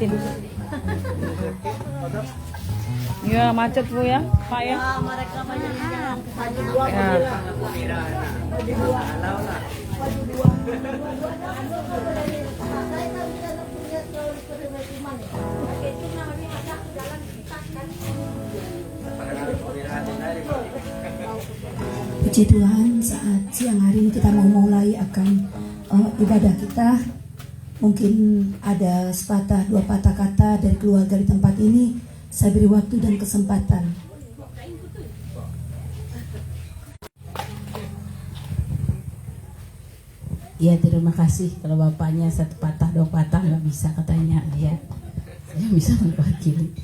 lewatin. Ya macet Bu ya, Pak ya. Mereka banyak yang Ya. Puji Tuhan, saat siang hari ini kita mau mulai akan ibadah kita. Mungkin ada sepatah dua patah kata dari keluarga di tempat ini. Saya beri waktu dan kesempatan. Ya, terima kasih. Kalau bapaknya satu patah dua patah nggak bisa katanya, ya saya bisa mewakili.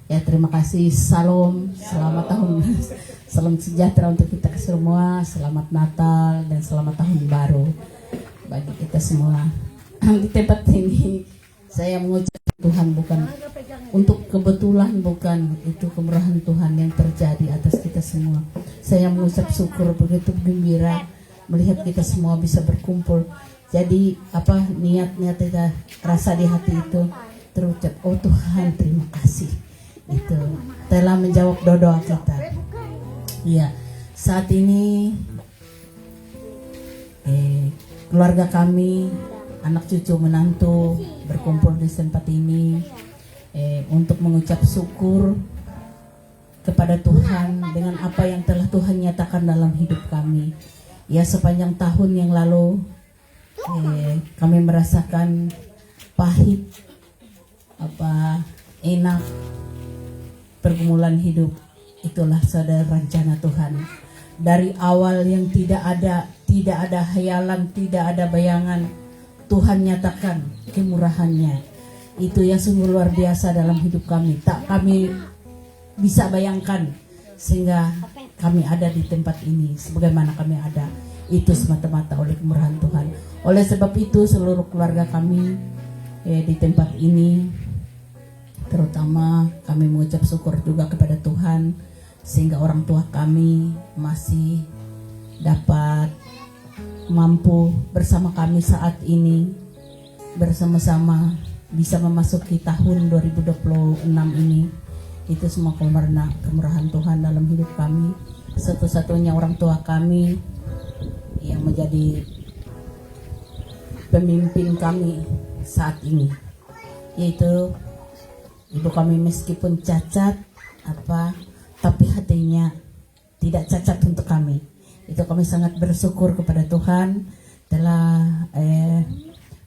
Ya, terima kasih. Salam, selamat tahun, salam sejahtera untuk kita semua. Selamat Natal dan selamat tahun baru bagi kita semua. Di tempat ini saya mengucap Tuhan bukan untuk kebetulan, bukan itu kemurahan Tuhan yang terjadi atas kita semua. Saya mengucap syukur begitu gembira melihat kita semua bisa berkumpul. Jadi niat-niat kita rasa di hati itu terucap, oh Tuhan terima kasih itu telah menjawab doa kita. Iya, saat ini keluarga kami, anak cucu menantu berkumpul di tempat ini untuk mengucap syukur kepada Tuhan dengan apa yang telah Tuhan nyatakan dalam hidup kami. Ya, sepanjang tahun yang lalu kami merasakan pahit, enak pergumulan hidup. Itulah saudara rencana Tuhan. Dari awal yang tidak ada hayalan, tidak ada bayangan, Tuhan nyatakan kemurahannya. Itu yang sungguh luar biasa dalam hidup kami. Tak kami bisa bayangkan sehingga kami ada di tempat ini sebagaimana kami ada. Itu semata-mata oleh kemurahan Tuhan. Oleh sebab itu seluruh keluarga kami di tempat ini, terutama kami mengucap syukur juga kepada Tuhan sehingga orang tua kami masih dapat mampu bersama kami saat ini, bersama-sama bisa memasuki tahun 2026 ini. Itu semua kemurahan Tuhan dalam hidup kami. Satu-satunya orang tua kami yang menjadi pemimpin kami saat ini, yaitu ibu kami meskipun cacat tapi hatinya tidak cacat untuk kami. Itu kami sangat bersyukur kepada Tuhan telah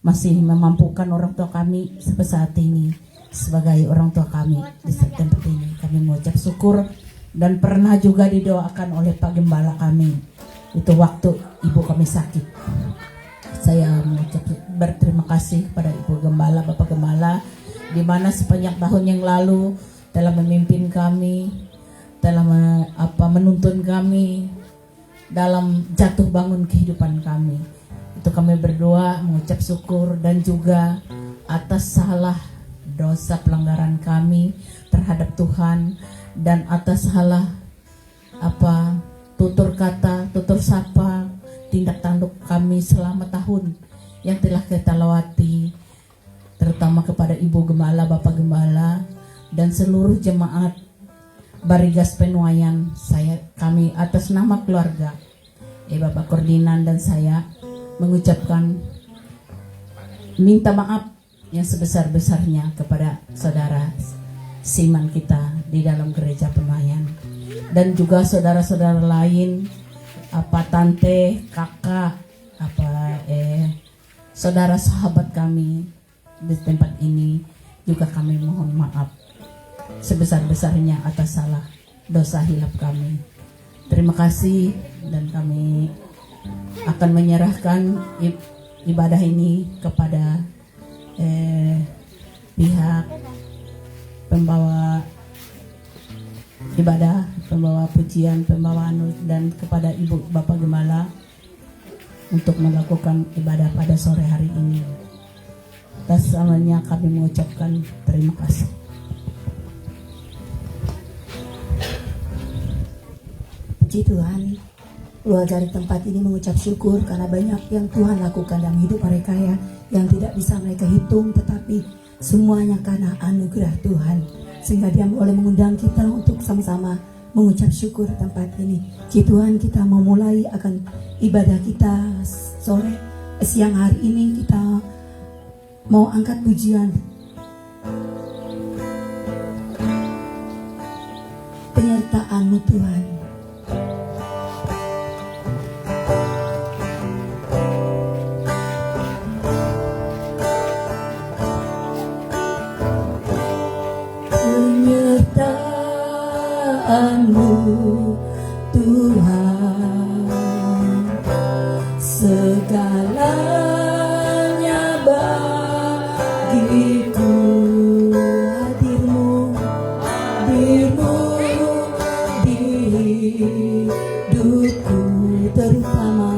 masih memampukan orang tua kami sampai saat ini sebagai orang tua kami di tempat ini. Kami mengucap syukur dan pernah juga didoakan oleh Pak Gembala kami. Itu waktu ibu kami sakit. Saya mengucap berterima kasih kepada Ibu Gembala, Bapak Gembala, di mana sepanjang tahun yang lalu telah memimpin kami, telah menuntun kami dalam jatuh bangun kehidupan kami. Itu kami berdoa, mengucap syukur dan juga atas salah dosa pelanggaran kami terhadap Tuhan dan atas salah tutur kata, tutur sapa, tindak tanduk kami selama tahun yang telah kita lewati, terutama kepada Ibu Gembala, Bapak Gembala dan seluruh jemaat Barigas Penuaian. Kami atas nama keluarga Bapak Kordinan dan saya mengucapkan minta maaf yang sebesar-besarnya kepada saudara Siman kita di dalam gereja Penuaian dan juga saudara-saudara lain, tante, kakak, saudara sahabat kami di tempat ini juga kami mohon maaf sebesar-besarnya atas salah dosa hilaf kami. Terima kasih dan kami akan menyerahkan ibadah ini kepada pihak pembawa ibadah, pembawa pujian, pembawa anut dan kepada Ibu Bapak Gembala untuk melakukan ibadah pada sore hari ini. Atas namanya kami mengucapkan terima kasih. Puji Tuhan, keluarga di tempat ini mengucap syukur karena banyak yang Tuhan lakukan dalam hidup mereka yang tidak bisa mereka hitung, tetapi Semuanya karena anugerah Tuhan, sehingga Dia boleh mengundang kita untuk sama-sama mengucap syukur tempat ini. Tuhan, kita mau mulai akan ibadah kita siang hari ini. Kita mau angkat pujian penyertaan-Mu Tuhan. Penyertaan-Mu Tuhan, segalanya bagiku. Hadir-Mu di hidupku, terutama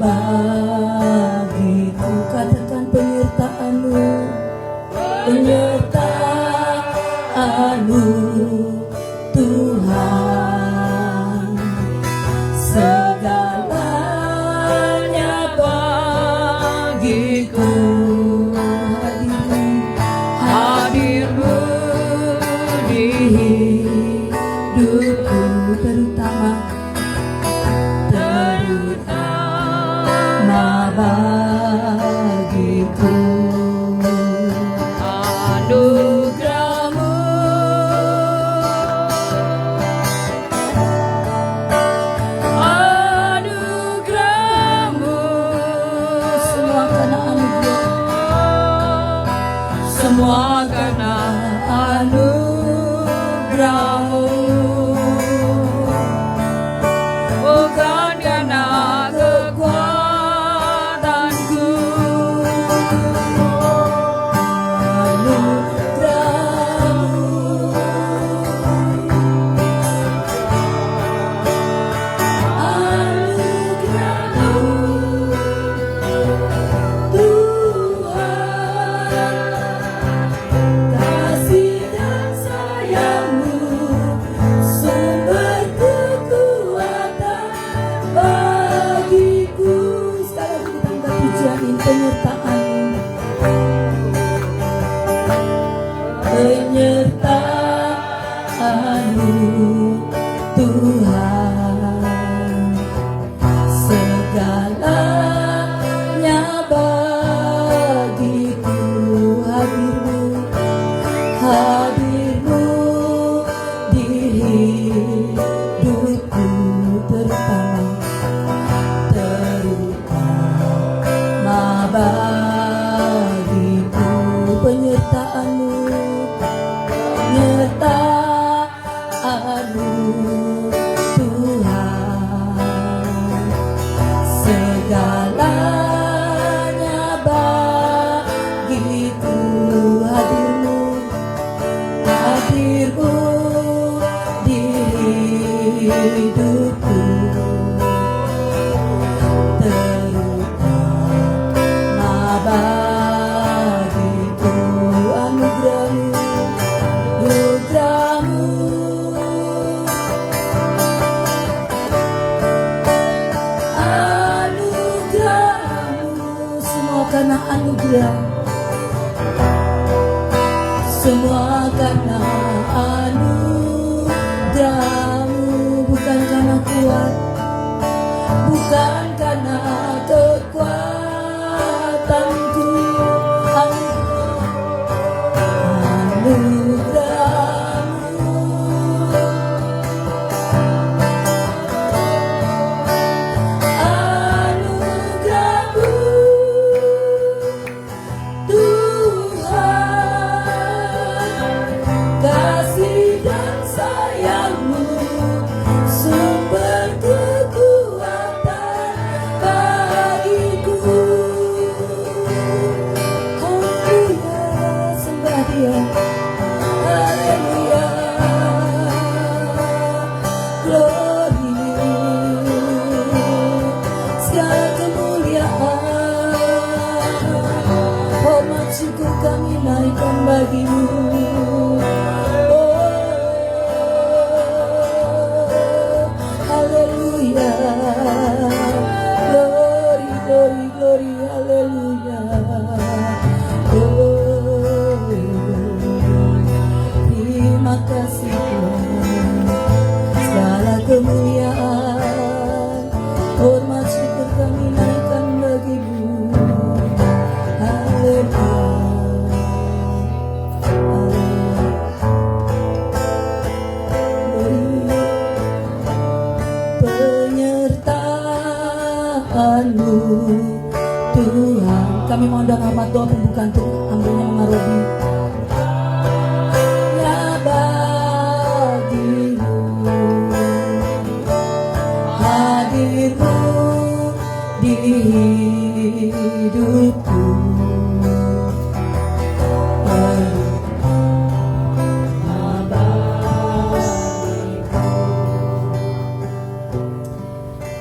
bagiku. Katakan penyertaan-Mu, penyertaan-Mu Tuhan, segalanya bagiku. Hadir-Mu di hidupku, terutama bagiku. Anugerah-Mu, anugerah-Mu, semua karena anugerah, semua karena anugerah-Mu, bukan karena kekuatanku. Penyertaan-Mu Tuhan, segalanya bagiku. Hadir-Mu di hidupku, terutama bagiku. Penyertaan-Mu, penyertaan-Mu Tuhan, segalanya bagiku. Hadir-Mu di hidupku, terutama bagiku. Anugerah-Mu, anugerah-Mu, anugerah-Mu, semua karena anugerah, semua karena anugerah-Mu, bukan karena kuat, bukan karena kekuatanku. Anugerah-Mu, anugerah-Mu Tuhan, kasih dan sayang-Mu, sumber kekuatan bagiku. haleluya. Oh, terima kasih Tuhan. Segala kemuliaan, hormat, syukur kami naikkan bagimu. Haleluya. Penyertaan-Mu Tuhan, kami mohon doa hormat doa pembukaan untuk ambilnya Mama Robi. Ya bagimu hadirmu di hidupku.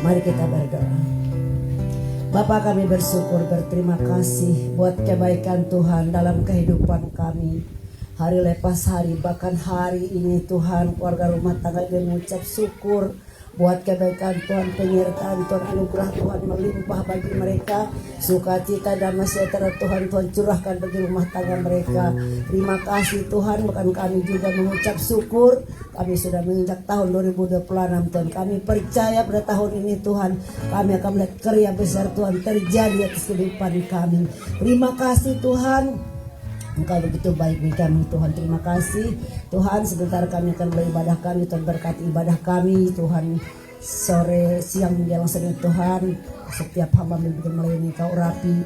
Mari kita berdoa. Bapa, kami bersyukur, berterima kasih buat kebaikan Tuhan dalam kehidupan kami. Hari lepas hari, bahkan hari ini Tuhan, keluarga rumah tangga ini mengucap syukur buat kebaikan Tuhan, penyertaan Tuhan, anugerah Tuhan melimpah bagi mereka. Sukacita dan sejahtera Tuhan curahkan bagi rumah tangga mereka. Terima kasih Tuhan, bahkan kami juga mengucap syukur. Kami sudah menginjak tahun 2026 Tuhan. Kami percaya pada tahun ini Tuhan, kami akan melihat karya besar Tuhan terjadi atas kehidupan kami. Terima kasih Tuhan, Engkau begitu baik bagi kami Tuhan. Terima kasih Tuhan. Sebentar kami akan beribadah kami, Tuhan berkati ibadah kami Tuhan. Sore, siang, menjelang sore Tuhan, setiap hamba begitu melayani Kau urapi.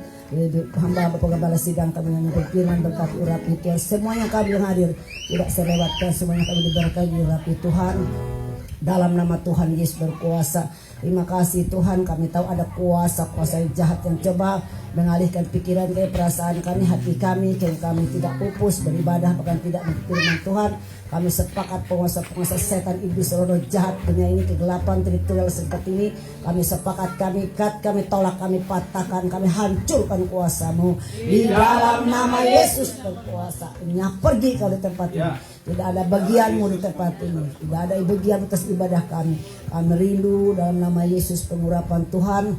Hamba Bapak Gembala Sidang kami yang berfirman berkati urapi Tuhan. Semuanya kami yang hadir tidak saya lewatkan, semuanya kami diberkati urapi Tuhan. Dalam nama Tuhan Yesus berkuasa. Terima kasih Tuhan, kami tahu ada kuasa jahat yang coba mengalihkan pikiran kami, perasaan kami, hati kami tidak pupus beribadah, bahkan tidak menfirman Tuhan. Kami sepakat penguasa-penguasa setan, iblis, roh jahat dunia ini, kegelapan teritorial seperti ini. Kami sepakat, kami ikat, kami tolak, kami patahkan, kami hancurkan kuasa-Mu. Di dalam nama Yesus berkuasa. Pergi kau di tempat ini. Tidak ada bagian-Mu di tempat ini. Tidak ada bagian atas ibadah kami. Kami rindu dalam nama Yesus pengurapan Tuhan.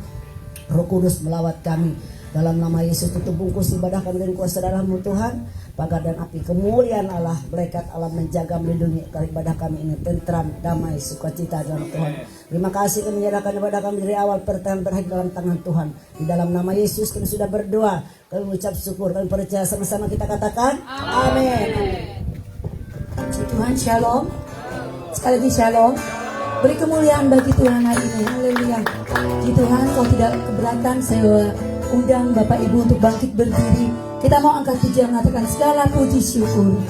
Roh Kudus melawat kami. Dalam nama Yesus tutup bungkus ibadah kami dengan kuasa darah-Mu Tuhan. Pagar dan api kemuliaan Allah, berkat Allah menjaga melindungi ibadah kami ini tentram, damai, sukacita dalam Tuhan. Terima kasih kami menyerahkan ibadah kami dari awal pertengahan berakhir dalam tangan Tuhan. Di dalam nama Yesus kami sudah berdoa, kami mengucap syukur, kami percaya, sama-sama kita katakan amin. Tuhan shalom. Sekali lagi shalom. Beri kemuliaan bagi Tuhan hari ini. Haleluya. Tuhan, kalau tidak keberatan saya undang Bapak Ibu untuk bangkit berdiri. Kita mau angkat pujian mengatakan segala puji syukur.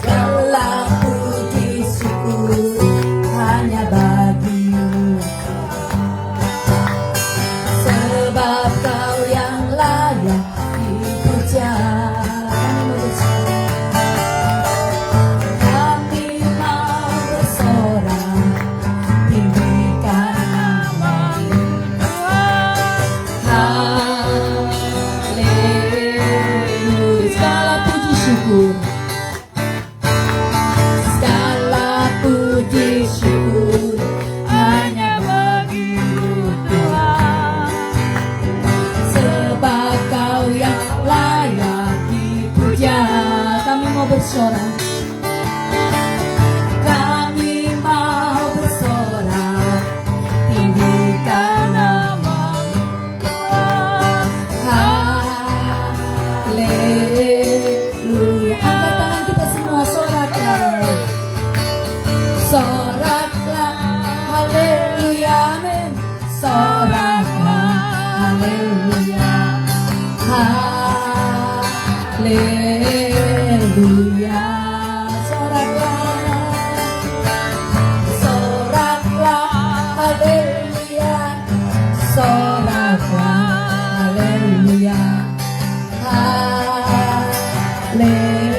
Segala puji syukur hanya bagi-Mu, sebab Kau yang layak dipuja. Kami mau bersorak, tinggikan nama-Mu. Segala puji syukur, segala puji syukur hanya bagi-Mu Tuhan, sebab Kau yang layak dipuja. Kami mau bersorak, kami mau bersorak, tinggikan nama-Mu Tuhan. Haleluya. Angkat tangan kita semua, soraklah, soraklah, haleluya, amin. Soraklah, haleluya, haleluya. Soraklah, soraklah, haleluya, soraklah, haleluya, haleluya.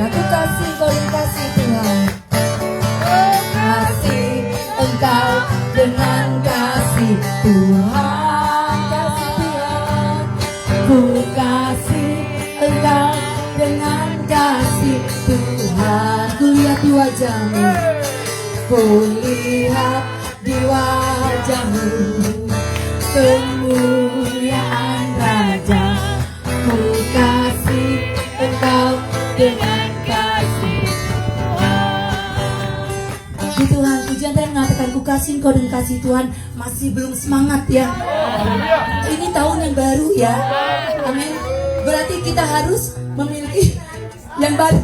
Aku kasih, kau kasih Tuhan. Oh, kasih Engkau dengan kasih Tuhan, kasih Tuhan. Ku kasih Engkau dengan kasih Tuhan. Ku lihat di wajah-Mu, ku lihat di wajah wajahmu, kemuliaan Raja. Ku kasih Engkau dengan kasih Tuhan. Tuhan, pujian dan mengatakan ku kasih Engkau dengan kasih Tuhan. Masih belum semangat ya. Ini tahun yang baru ya. Amin. Berarti kita harus memiliki yang baru,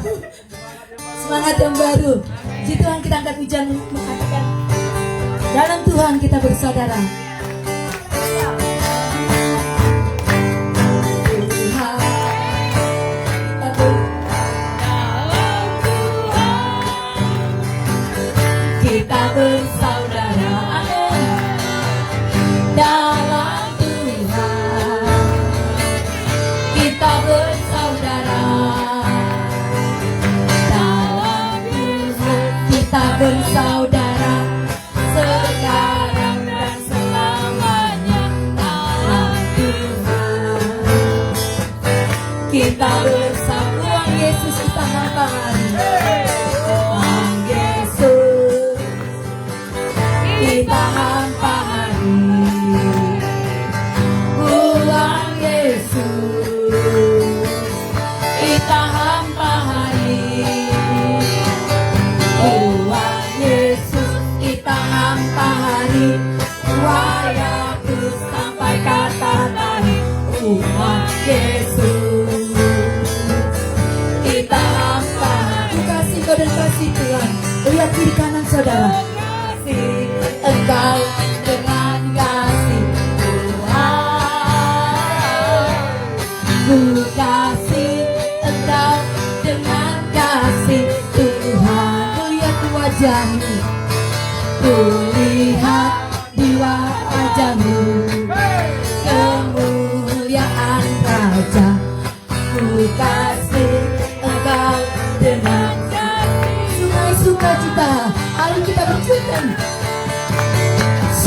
semangat yang baru. Puji Tuhan, kita angkat pujian mengatakan dalam Tuhan kita bersaudara. Kita bersaudara, amin. Dalam Tuhan kita bersaudara. Dalam Tuhan kita bersaudara, sekarang dan selamanya. Dalam Tuhan kita bersama. Yesus kita hampari. Kita hampa hari Tuhan Yesus, kita hampa hari Tuhan Yesus, kita hampa hari. Wayaku sampai kata tadi Tuhan Yesus, kita hampa hari. Kasih Kau dan kasih Tuhan. Lihat kiri kanan saudara. Engkau dengan kasih Tuhan, ku kasih Engkau dengan kasih Tuhan. Kulihat wajahmu, kulihat di wajahmu, kemuliaan Raja. Ku kasih Engkau dengan kasih. Sungai sukacita, ayo kita berjuang.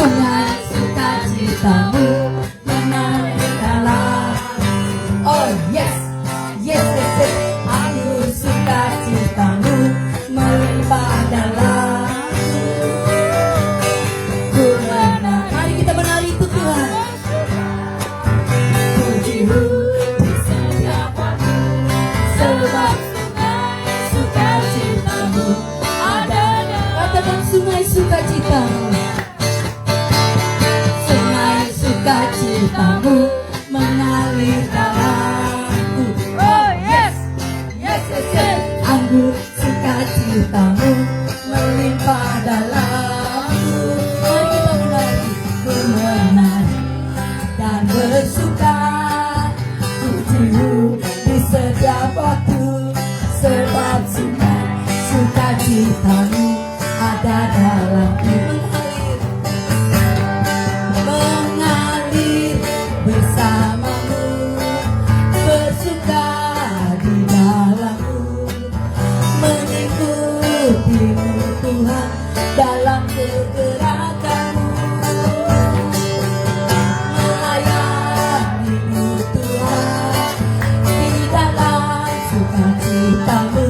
Sungai sukacitamu mengalir dalam. Oh yes, yes, yes, yes. Anggur sukacitamu melimpah dalam. Ku menang. Mari kita menari itu Tuhan. Pujimu di setiap waktu, sebab sungai sukacitamu ada. Katakan sungai sukacitamu. Sukacitamu mengalir dalamku. Oh yes, yes, yes, yes. Anggur sukacitamu melimpah dalamku. Mari kita menari, menari dan bersuka. Pujimu di setiap waktu, sebab sungai sukacitamu ada dalamku. Bersamamu bersuka di dalammu, mengikutimu Tuhan dalam kegerakanmu, melayanimu Tuhan di dalam sukacitamu,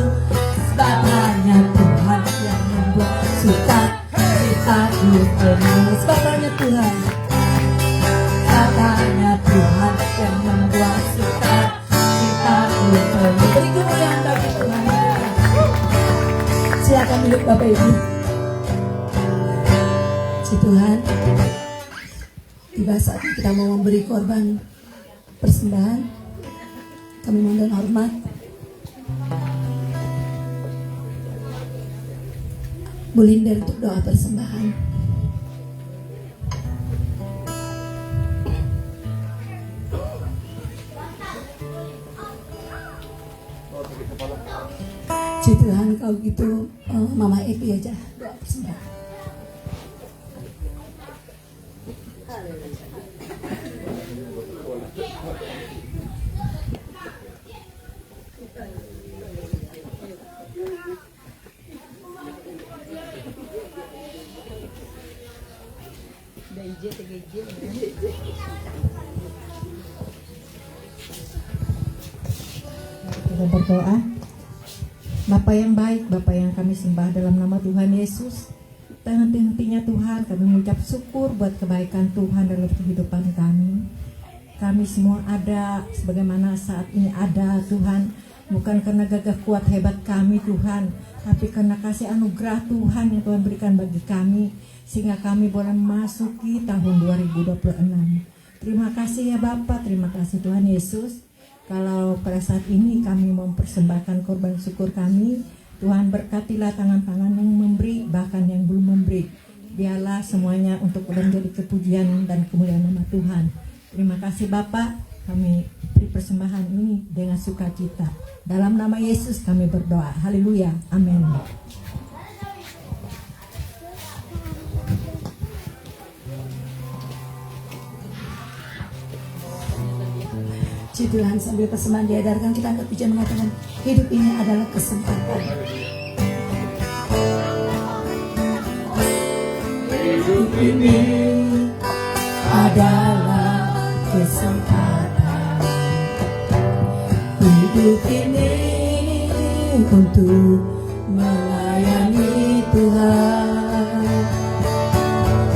sebab hanya Tuhan yang membuat sukacitaku penuh. Sebab hanya Tuhan, katanya Tuhan yang membuat sukacitaku penuh. Beri kemuliaan bagi Tuhan. Silakan duduk Bapak Ibu. Si Tuhan, tiba saatnya kita mau memberi korban persembahan. Kami mohon hormat. Bu Linda untuk doa persembahan. Si Tuhan, kau gitu Mama Epi aja doa persembahan. Kita berdoa. Bapa yang baik, Bapa yang kami sembah dalam nama Tuhan Yesus, henti-hentinya Tuhan kami mengucap syukur buat kebaikan Tuhan dalam kehidupan kami. Kami semua ada sebagaimana saat ini ada Tuhan, bukan karena gagah kuat hebat kami Tuhan, tapi karena kasih anugerah Tuhan yang Tuhan berikan bagi kami, sehingga kami boleh memasuki tahun 2026. Terima kasih ya Bapak, terima kasih Tuhan Yesus. Kalau pada saat ini kami mempersembahkan korban syukur kami, Tuhan berkatilah tangan-tangan yang memberi, bahkan yang belum memberi. Biarlah semuanya untuk menjadi kepujian dan kemuliaan nama Tuhan. Terima kasih Bapak, kami beri persembahan ini dengan sukacita. Dalam nama Yesus kami berdoa. Haleluya. Amin. Puji Tuhan, sambil persembahan diedarkan kita angkat pujian mengatakan hidup ini adalah kesempatan. Hidup ini adalah kesempatan. Hidup ini untuk melayani Tuhan.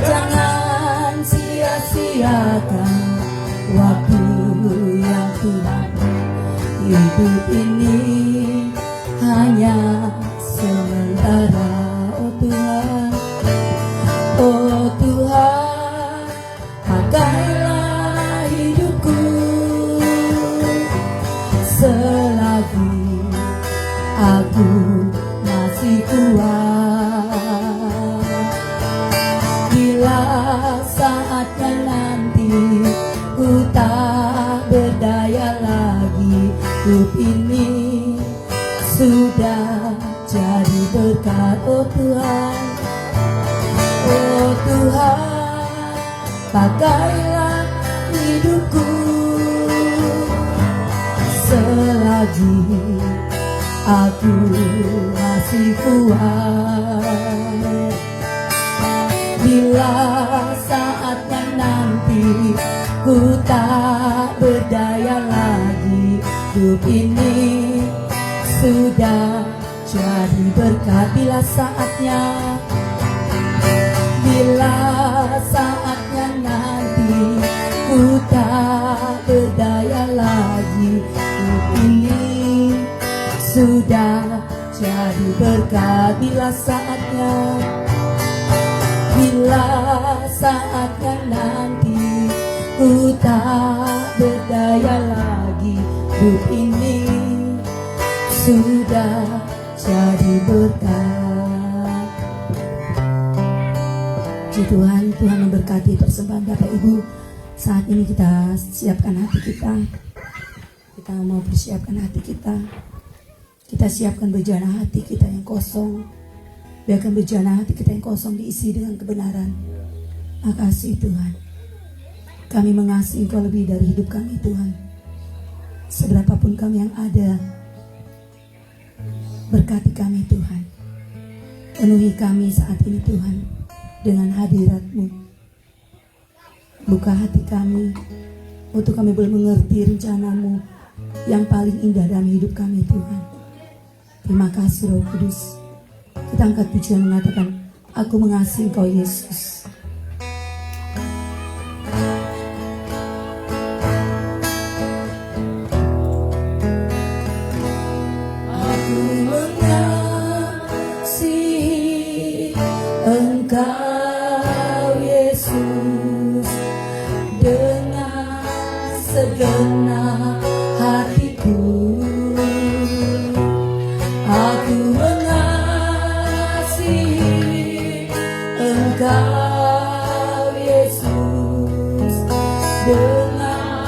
Jangan sia-siakan waktu yang Tuhan. Hidup ini hanya sementara, oh Tuhan. Oh Tuhan, pakailah hidupku selagi aku masih kuat. Bila saatnya nanti ku tak berdaya lagi, hidup ini sudah jadi berkat, oh Tuhan. Oh Tuhan, pakailah hidupku selagi aku masih kuat. Bila saatnya nanti ku tak berdaya lagi, hidup ini sudah jadi berkat. Bila saatnya nanti ku tak berdaya lagi, hidup ini sudah jadi berkat. Bila saatnya nanti ku tak berdaya lagi, hidup ini sudah jadi berkat. Puji Tuhan, Tuhan memberkati persembahan Bapak Ibu. Saat ini kita siapkan hati kita. Kita mau persiapkan hati kita. Kita siapkan bejana hati kita yang kosong. Biarkan bejana hati kita yang kosong diisi dengan kebenaran. Makasih Tuhan. Kami mengasihi Engkau lebih dari hidup kami Tuhan. Seberapapun kami yang ada, berkati kami Tuhan. Penuhi kami saat ini Tuhan dengan hadirat-Mu. Buka hati kami untuk kami boleh mengerti rencana-Mu yang paling indah dalam hidup kami Tuhan. Terima kasih Roh Kudus. Kita angkat pujian mengatakan, aku mengasihi Engkau Yesus. Aku mengasihi Engkau Yesus dengan segenap hatiku. Aku mengasihi Engkau Yesus dengan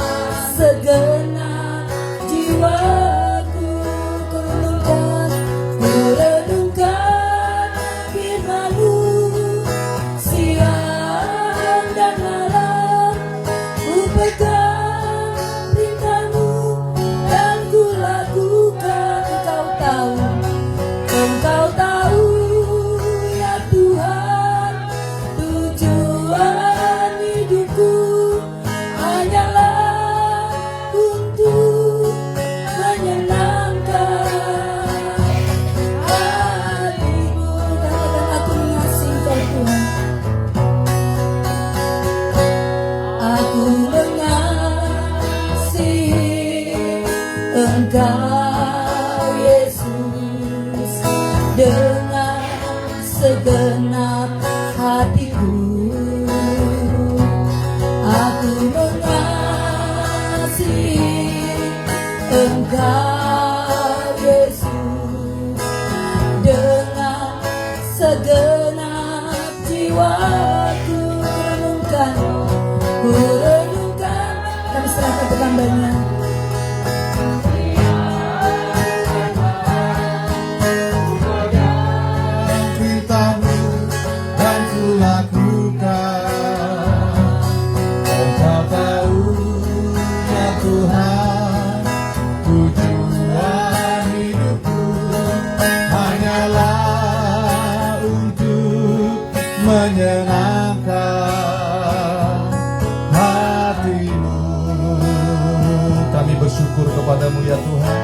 segenap jiwaku. Ku renungkan firman-Mu siang dan malam. Ku pegang perintah-Mu dan ku lakukan. Engkau tahu ya Tuhan, tujuan hidupku hanyalah untuk menyenangkan hati-Mu. Katakan, aku mengasihi Engkau segenap hatiku. Aku mengasihi Engkau Yesus dengan segenap jiwaku. Ku renungkan, kami serahkan ke hamba-Nya. Perintahmu dan ku lakukan. Engkau tahu ya Tuhan, tujuan hidupku hanyalah untuk menyenangkan hatimu. Kami bersyukur kepadamu ya Tuhan,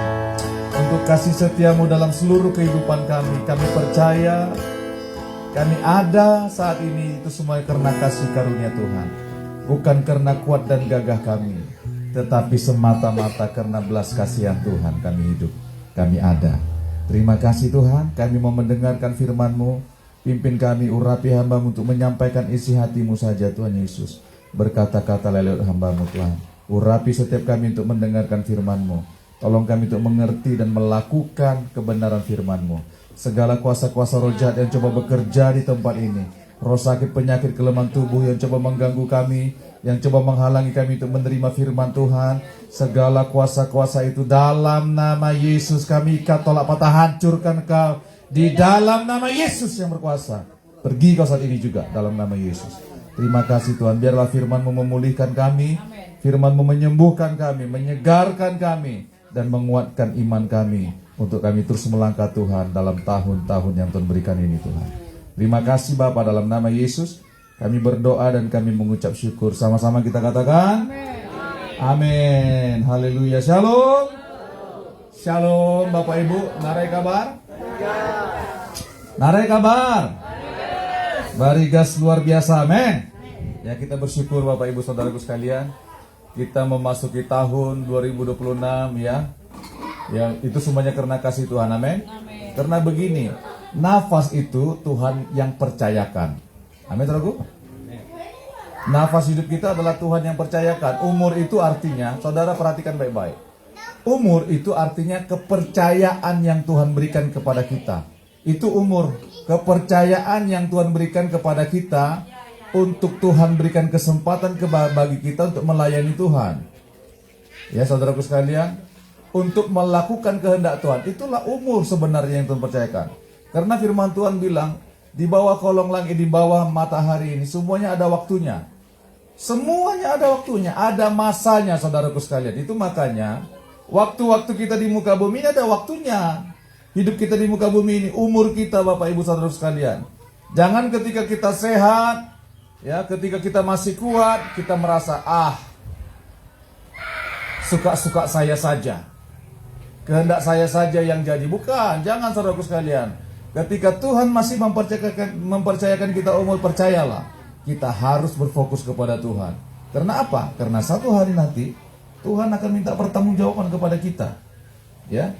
untuk kasih setiamu dalam seluruh kehidupan kami. Kami percaya kami ada saat ini itu semua karena kasih karunia Tuhan. Bukan karena kuat dan gagah kami, tetapi semata-mata karena belas kasihan Tuhan kami hidup, kami ada. Terima kasih Tuhan, kami mau mendengarkan firman-Mu. Pimpin kami, urapi hamba-Mu untuk menyampaikan isi hati-Mu saja Tuhan Yesus. Berkata-kata lewat hamba-Mu Tuhan. Urapi setiap kami untuk mendengarkan firman-Mu. Tolong kami untuk mengerti dan melakukan kebenaran firman-Mu. Segala kuasa-kuasa roh jahat yang coba bekerja di tempat ini, roh sakit, penyakit, kelemahan tubuh yang coba mengganggu kami, yang coba menghalangi kami untuk menerima firman Tuhan, segala kuasa-kuasa itu dalam nama Yesus kami ikat, tolak, patah, hancurkan kau di dalam nama Yesus yang berkuasa. Pergi kau saat ini juga dalam nama Yesus. Terima kasih Tuhan, biarlah firman-Mu memulihkan kami, firman-Mu menyembuhkan kami, menyegarkan kami, dan menguatkan iman kami, untuk kami terus melangkah Tuhan dalam tahun-tahun yang Tuhan berikan ini Tuhan. Terima kasih Bapa, dalam nama Yesus kami berdoa dan kami mengucap syukur. Sama-sama kita katakan amin. Haleluya. Shalom. Shalom Bapak Ibu. Narai kabar? Narai kabar? Barigas luar biasa. Amin. Ya, kita bersyukur Bapak Ibu Saudaraku sekalian, kita memasuki tahun 2026 ya. Ya, itu semuanya karena kasih Tuhan. Amin. Karena begini, nafas itu Tuhan yang percayakan. Amin, saudaraku. Nafas hidup kita adalah Tuhan yang percayakan. Umur itu artinya, saudara perhatikan baik-baik. Umur itu artinya kepercayaan yang Tuhan berikan kepada kita. Itu umur, kepercayaan yang Tuhan berikan kepada kita, untuk Tuhan berikan kesempatan bagi kita untuk melayani Tuhan. Ya, saudaraku sekalian, untuk melakukan kehendak Tuhan. Itulah umur sebenarnya yang Tuhan percayakan. Karena firman Tuhan bilang, di bawah kolong langit, di bawah matahari ini, semuanya ada waktunya. Semuanya ada waktunya, ada masanya saudaraku sekalian. Itu makanya, waktu-waktu kita di muka bumi ini ada waktunya. Hidup kita di muka bumi ini, umur kita Bapak Ibu saudaraku sekalian. Jangan ketika kita sehat, ya, ketika kita masih kuat, kita merasa, suka-suka saya saja. Kehendak saya saja yang jadi. Bukan, jangan saudaraku sekalian. Ketika Tuhan masih mempercayakan kita umur, percayalah, kita harus berfokus kepada Tuhan. Karena apa? Karena satu hari nanti Tuhan akan minta pertanggungjawaban kepada kita. Ya,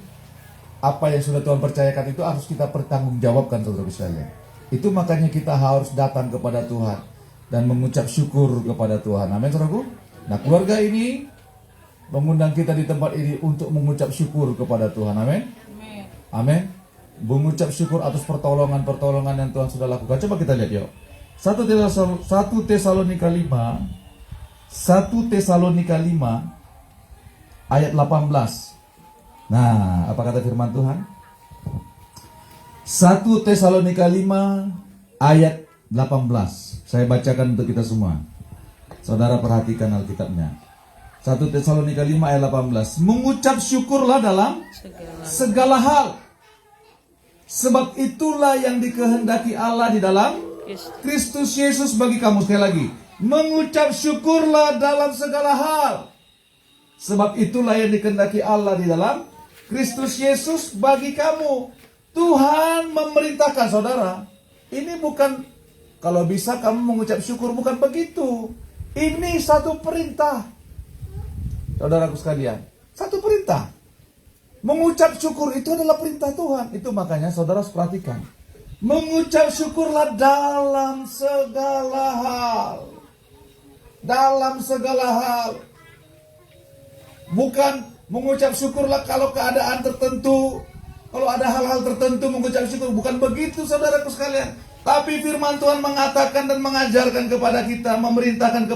apa yang sudah Tuhan percayakan itu harus kita pertanggungjawabkan saudaraku sekalian. Itu makanya kita harus datang kepada Tuhan dan mengucap syukur kepada Tuhan. Amin saudaraku. Nah, keluarga ini mengundang kita di tempat ini untuk mengucap syukur kepada Tuhan. Amin. Amin. Mengucap syukur atas pertolongan-pertolongan yang Tuhan sudah lakukan. Coba kita lihat yuk. 1 Tesalonika 5 ayat 18. Nah, apa kata firman Tuhan? 1 Tesalonika 5 ayat 18. Saya bacakan untuk kita semua. Saudara perhatikan Alkitabnya. 1 Tesalonika 5 ayat 18. Mengucap syukurlah dalam segala hal, sebab itulah yang dikehendaki Allah di dalam Kristus Yesus bagi kamu. Sekali lagi, mengucap syukurlah dalam segala hal, sebab itulah yang dikehendaki Allah di dalam Kristus Yesus bagi kamu. Tuhan memerintahkan saudara. Ini bukan kalau bisa kamu mengucap syukur, bukan begitu. Ini satu perintah. Saudaraku sekalian, satu perintah. Mengucap syukur itu adalah perintah Tuhan. Itu makanya saudara harus perhatikan. Mengucap syukurlah dalam segala hal. Dalam segala hal. Bukan mengucap syukurlah kalau keadaan tertentu. Kalau ada hal-hal tertentu mengucap syukur. Bukan begitu saudaraku sekalian. Tapi firman Tuhan mengatakan dan mengajarkan kepada kita, memerintahkan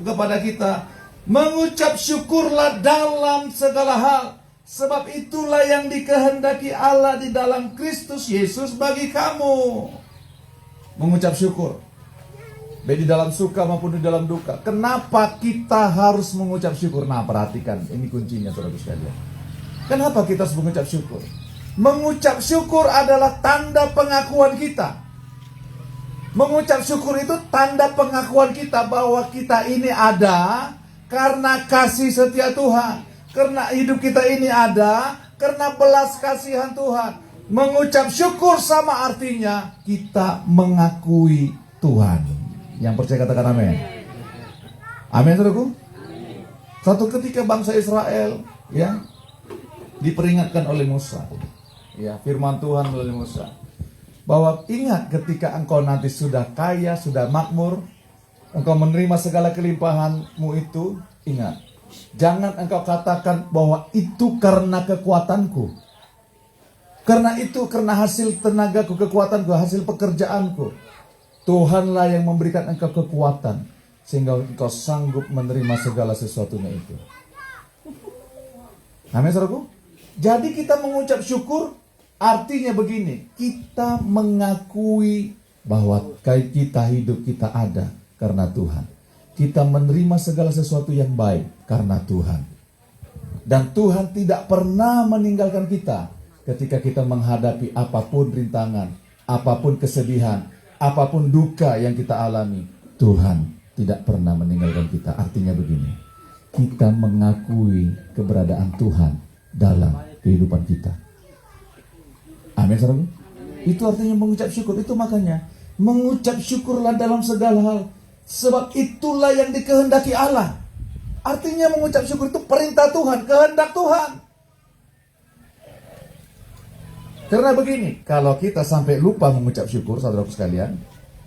kepada kita, mengucap syukurlah dalam segala hal. Sebab itulah yang dikehendaki Allah di dalam Kristus Yesus bagi kamu. Mengucap syukur. Baik di dalam suka maupun di dalam duka. Kenapa kita harus mengucap syukur? Nah, perhatikan, ini kuncinya saudara sekalian. Kenapa kita harus mengucap syukur? Mengucap syukur adalah tanda pengakuan kita. Mengucap syukur itu tanda pengakuan kita bahwa kita ini ada karena kasih setia Tuhan. Karena hidup kita ini ada karena belas kasihan Tuhan. Mengucap syukur sama artinya kita mengakui Tuhan. Yang percaya katakan amin. Amin saudaraku. Satu ketika bangsa Israel ya diperingatkan oleh Musa. Ya, firman Tuhan melalui Musa. Bahwa ingat ketika engkau nanti sudah kaya, sudah makmur, engkau menerima segala kelimpahanmu itu, ingat. Jangan engkau katakan bahwa itu karena kekuatanku. Karena itu karena hasil tenagaku, kekuatanku, hasil pekerjaanku. Tuhanlah yang memberikan engkau kekuatan sehingga engkau sanggup menerima segala sesuatunya itu. Amin saudaraku. Jadi kita mengucap syukur artinya begini, kita mengakui bahwa kita hidup kita ada karena Tuhan. Kita menerima segala sesuatu yang baik karena Tuhan. Dan Tuhan tidak pernah meninggalkan kita ketika kita menghadapi apapun rintangan, apapun kesedihan, apapun duka yang kita alami. Tuhan tidak pernah meninggalkan kita. Artinya begini, kita mengakui keberadaan Tuhan dalam kehidupan kita. Amin saudara. Itu artinya mengucap syukur. Itu makanya mengucap syukurlah dalam segala hal. Sebab itulah yang dikehendaki Allah. Artinya mengucap syukur itu perintah Tuhan, kehendak Tuhan. Karena begini, kalau kita sampai lupa mengucap syukur, saudaraku sekalian,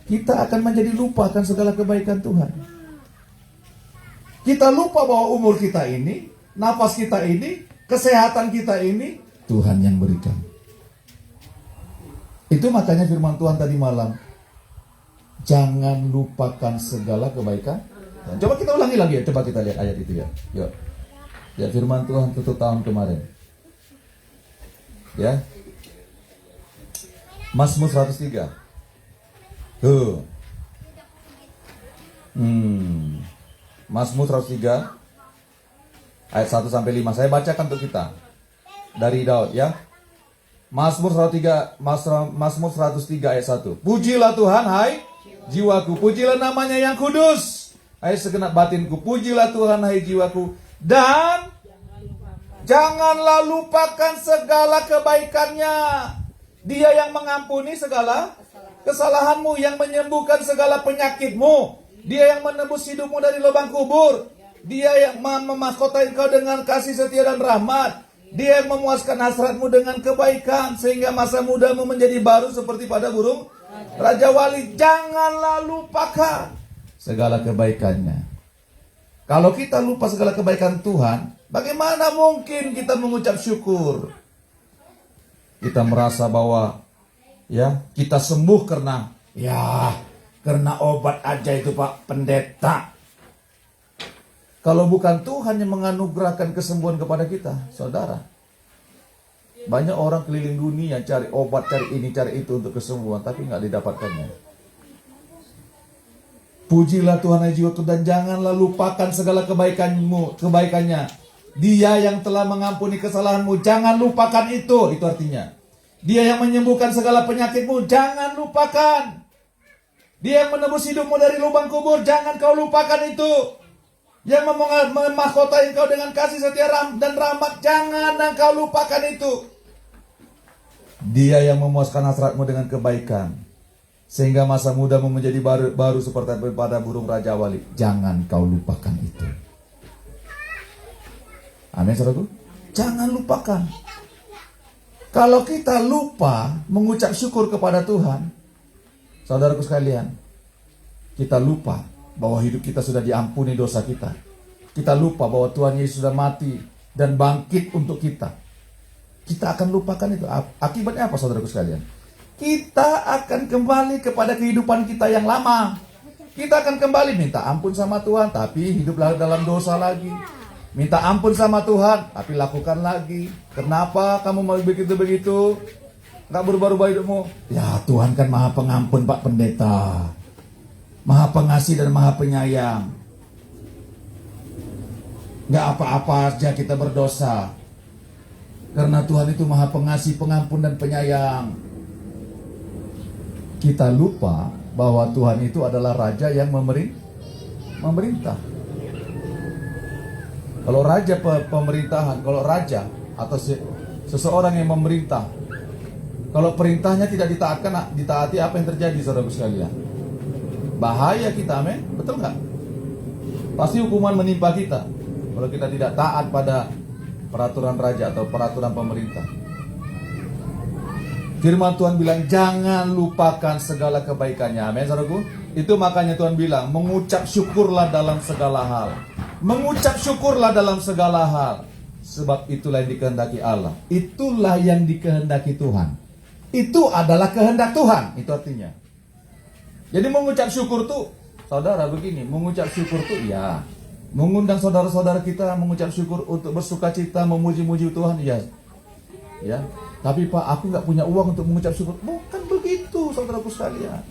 kita akan menjadi lupa akan segala kebaikan Tuhan. Kita lupa bahwa umur kita ini, napas kita ini, kesehatan kita ini, Tuhan yang berikan. Itu makanya firman Tuhan tadi malam, jangan lupakan segala kebaikan. Coba kita ulangi lagi ya. Coba kita lihat ayat itu ya. Yuk. Ya firman Tuhan tutup tahun kemarin. Ya. Mazmur 103. Tuh. Mazmur 103 ayat 1 sampai 5. Saya bacakan untuk kita. Dari Daud ya. Mazmur 103 ayat 1. Pujilah Tuhan hai jiwaku, pujilah namanya yang kudus. Hai segenap batinku, pujilah Tuhan hai jiwaku. Dan janganlah lupakan segala kebaikannya. Dia yang mengampuni segala kesalahanmu, yang menyembuhkan segala penyakitmu. Dia yang menebus hidupmu dari lubang kubur. Dia yang memahkotai engkau dengan kasih setia dan rahmat. Dia yang memuaskan hasratmu dengan kebaikan sehingga masa mudamu menjadi baru seperti pada burung Raja Wali. Janganlah lupakan segala kebaikannya. Kalau kita lupa segala kebaikan Tuhan, bagaimana mungkin kita mengucap syukur? Kita merasa bahwa ya kita sembuh karena obat aja itu Pak Pendeta. Kalau bukan Tuhan yang menganugerahkan kesembuhan kepada kita, saudara. Banyak orang keliling dunia cari obat, cari ini, cari itu untuk kesembuhan, tapi nggak didapatkannya. Pujilah Tuhan hai jiwaku dan janganlah lupakan segala kebaikannya. Dia yang telah mengampuni kesalahanmu, jangan lupakan itu artinya. Dia yang menyembuhkan segala penyakitmu, jangan lupakan. Dia yang menebus hidupmu dari lubang kubur, jangan kau lupakan itu. Yang memahkotai engkau dengan kasih setia dan rahmat, jangan engkau lupakan itu. Dia yang memuaskan hasratmu dengan kebaikan, sehingga masa mudamu menjadi baru seperti pada burung Raja Wali. Jangan kau lupakan itu. Amin saudaraku. Jangan lupakan. Kalau kita lupa mengucap syukur kepada Tuhan, saudaraku sekalian, kita lupa bahwa hidup kita sudah diampuni dosa kita. Kita lupa bahwa Tuhan Yesus sudah mati dan bangkit untuk kita. Kita akan lupakan itu. Akibatnya apa, saudaraku sekalian? Kita akan kembali kepada kehidupan kita yang lama. Kita akan kembali minta ampun sama Tuhan, tapi hiduplah dalam dosa lagi. Minta ampun sama Tuhan, tapi lakukan lagi. Kenapa kamu mau begitu-begitu? Gak berubah-ubah hidupmu? Ya, Tuhan kan Maha Pengampun, Pak Pendeta. Maha Pengasih dan Maha Penyayang. Gak apa-apa aja kita berdosa. Karena Tuhan itu Maha Pengasih, Pengampun dan Penyayang. Kita lupa bahwa Tuhan itu adalah Raja yang memerintah. Kalau raja pemerintahan, kalau raja atau seseorang yang memerintah, kalau perintahnya tidak ditaati, apa yang terjadi, saudara sekalian? Bahaya kita, amin? Betul nggak? Pasti hukuman menimpa kita kalau kita tidak taat pada peraturan raja atau peraturan pemerintah. Firman Tuhan bilang, jangan lupakan segala kebaikannya, amin, saudaraku? Itu makanya Tuhan bilang, mengucap syukurlah dalam segala hal. Mengucap syukurlah dalam segala hal. Sebab itulah yang dikehendaki Allah. Itulah yang dikehendaki Tuhan. Itu adalah kehendak Tuhan. Itu artinya. Jadi mengucap syukur tuh, saudara begini, mengucap syukur tuh ya, mengundang saudara-saudara kita mengucap syukur untuk bersuka cita, memuji-muji Tuhan, ya. Ya. Tapi Pak, aku nggak punya uang untuk mengucap syukur. Bukan begitu, saudaraku sekalian.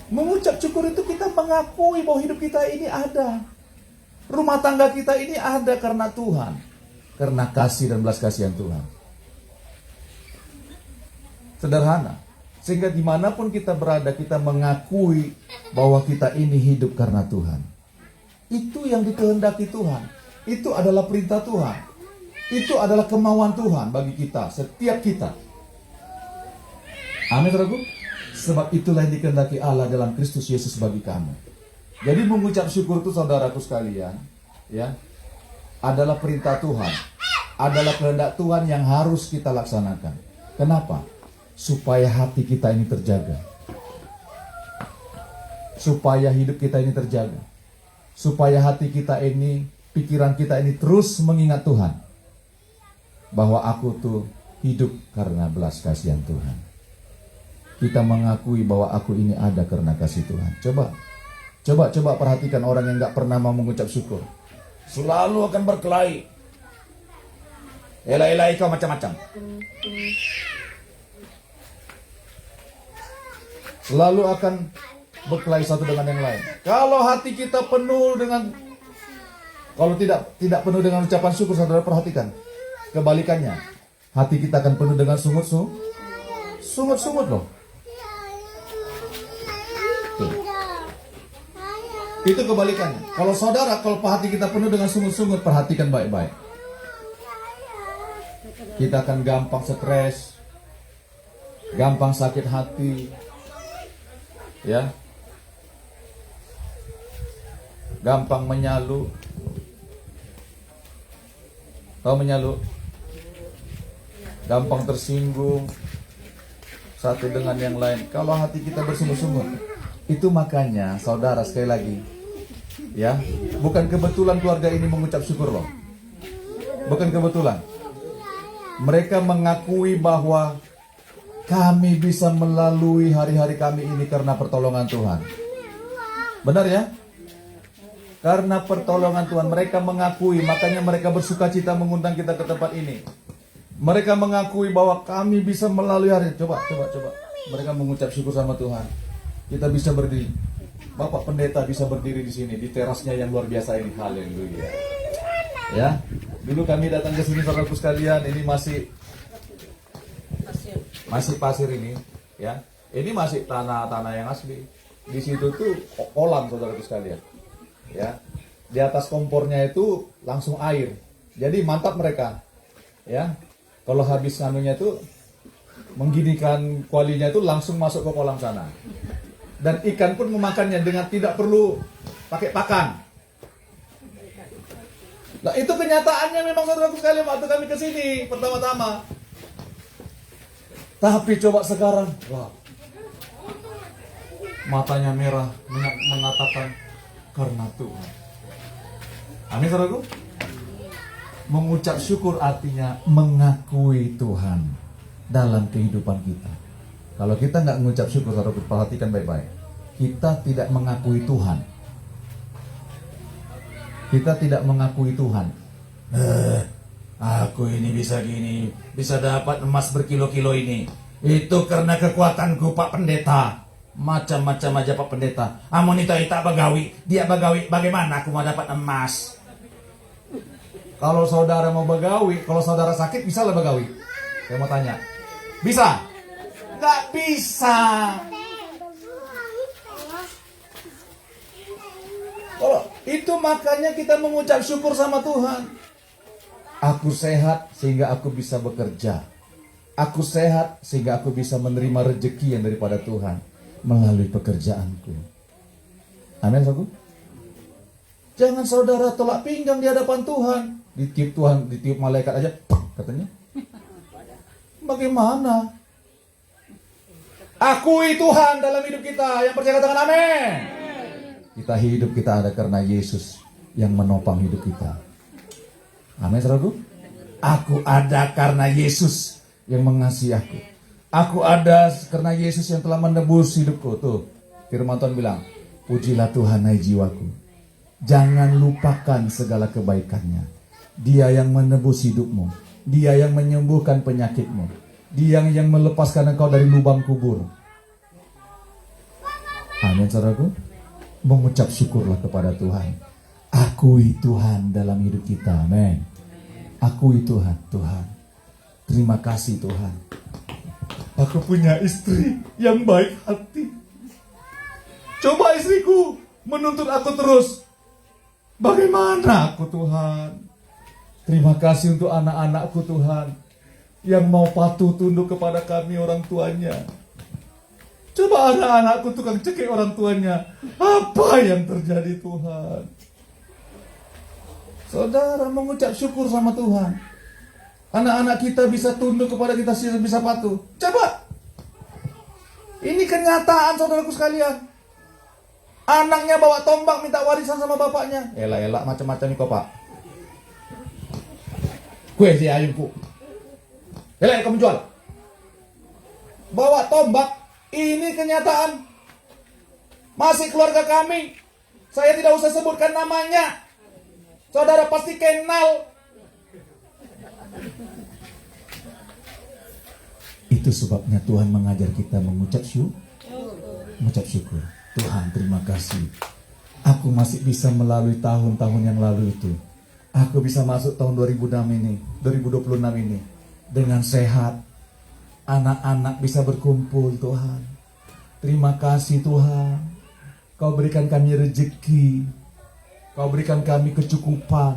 Mengucap syukur itu kita mengakui bahwa hidup kita ini ada. Rumah tangga kita ini ada karena Tuhan. Karena kasih dan belas kasihan Tuhan. Sederhana. Sehingga dimanapun kita berada, kita mengakui bahwa kita ini hidup karena Tuhan. Itu yang dikehendaki Tuhan. Itu adalah perintah Tuhan. Itu adalah kemauan Tuhan bagi kita, setiap kita. Amin, saudaraku. Sebab itulah yang dikehendaki Allah dalam Kristus Yesus bagi kamu. Jadi mengucap syukur itu, saudaraku sekalian, ya, adalah perintah Tuhan. Adalah kehendak Tuhan yang harus kita laksanakan. Kenapa? Supaya hati kita ini terjaga. Supaya hidup kita ini terjaga. Supaya hati kita ini, pikiran kita ini terus mengingat Tuhan. Bahwa aku tuh hidup karena belas kasihan Tuhan. Kita mengakui bahwa aku ini ada karena kasih Tuhan. Coba perhatikan orang yang gak pernah mau mengucap syukur. Selalu akan berkelahi. Elah kau macam-macam. Selalu akan berkelahi satu dengan yang lain. Kalau hati kita penuh dengan, kalau tidak penuh dengan ucapan syukur, saudara perhatikan. Kebalikannya, hati kita akan penuh dengan sungut-sungut loh. Tuh. Itu kebalikannya. Kalau hati kita penuh dengan sungut-sungut, perhatikan baik-baik. Kita akan gampang stres, gampang sakit hati, ya, gampang menyalu. Tahu menyalu? Gampang tersinggung satu dengan yang lain. Kalau hati kita bersungut-sungut, itu makanya, saudara, sekali lagi, ya, bukan kebetulan keluarga ini mengucap syukur loh. Bukan kebetulan. Mereka mengakui bahwa kami bisa melalui hari-hari kami ini karena pertolongan Tuhan. Benar ya? Karena pertolongan Tuhan, mereka mengakui, makanya mereka bersuka cita mengundang kita ke tempat ini. Mereka mengakui bahwa kami bisa melalui hari. Coba. Mereka mengucap syukur sama Tuhan. Kita bisa berdiri. Bapak Pendeta bisa berdiri di sini, di terasnya yang luar biasa ini. Haleluya. Ya, dulu kami datang ke sini, saudaraku sekalian, ini masih pasir ini, ya. Ini masih tanah yang asli. Di situ tuh kolam, saudaraku sekalian. Ya, di atas kompornya itu langsung air. Jadi mantap mereka. Ya, kalau habis anunya itu mengginikan kualinya itu langsung masuk ke kolam sana. Dan ikan pun memakannya dengan tidak perlu pakai pakan. Nah, itu kenyataannya memang, saudaraku sekalian, waktu kami ke sini pertama-tama. Tapi coba sekarang, wah, matanya merah mengatakan karena Tuhan. Amin, saudaraku. Mengucap syukur artinya mengakui Tuhan dalam kehidupan kita. Kalau kita nggak mengucap syukur, saudaraku, perhatikan baik-baik. Kita tidak mengakui Tuhan. Kita tidak mengakui Tuhan. Aku ini bisa gini, bisa dapat emas berkilo-kilo ini. Itu karena kekuatanku, Pak Pendeta. Macam-macam aja Pak Pendeta. Amonita ita bagawi, dia bagawi, bagaimana aku mau dapat emas? Kalau saudara mau bagawi, kalau saudara sakit bisa lah bagawi. Saya mau tanya, bisa? Nggak bisa. Kalau itu makanya kita mengucap syukur sama Tuhan. Aku sehat sehingga aku bisa bekerja. Aku sehat sehingga aku bisa menerima rezeki yang daripada Tuhan melalui pekerjaanku. Amin, saudara. Jangan saudara tolak pinggang di hadapan Tuhan. Ditiup Tuhan, ditiup malaikat aja, katanya. Bagaimana? Akui Tuhan dalam hidup kita. Yang percaya katakan amin. Kita hidup, kita ada karena Yesus yang menopang hidup kita. Amin, saudaraku. Aku ada karena Yesus yang mengasihi aku. Aku ada karena Yesus yang telah menebus hidupku. Tuh, firman Tuhan bilang, pujilah Tuhan hai jiwaku. Jangan lupakan segala kebaikannya. Dia yang menebus hidupmu. Dia yang menyembuhkan penyakitmu. Dia yang melepaskan engkau dari lubang kubur. Amin, saudaraku. Mengucap syukurlah kepada Tuhan. Akui Tuhan dalam hidup kita. Amin. Akui Tuhan. Tuhan, terima kasih Tuhan. Aku punya istri yang baik hati. Coba istriku menuntut aku terus. Bagaimana aku Tuhan? Terima kasih untuk anak-anakku Tuhan, yang mau patuh tunduk kepada kami orang tuanya. Coba anak-anakku tukang cekik orang tuanya. Apa yang terjadi Tuhan? Saudara mengucap syukur sama Tuhan. Anak-anak kita bisa tunduk kepada kita, bisa patuh. Coba. Ini kenyataan saudaraku sekalian. Anaknya bawa tombak minta warisan sama bapaknya. Elak-elak macam-macam nih kok Pak. Gue si ayunku. Elak kamu jual. Bawa tombak. Ini kenyataan. Masih keluarga kami. Saya tidak usah sebutkan namanya. Saudara pasti kenal. Itu sebabnya Tuhan mengajar kita mengucap syukur. Tuhan, terima kasih. Aku masih bisa melalui tahun-tahun yang lalu itu. Aku bisa masuk tahun 2026 ini dengan sehat. Anak-anak bisa berkumpul, Tuhan. Terima kasih Tuhan. Kau berikan kami rezeki. Kau berikan kami kecukupan.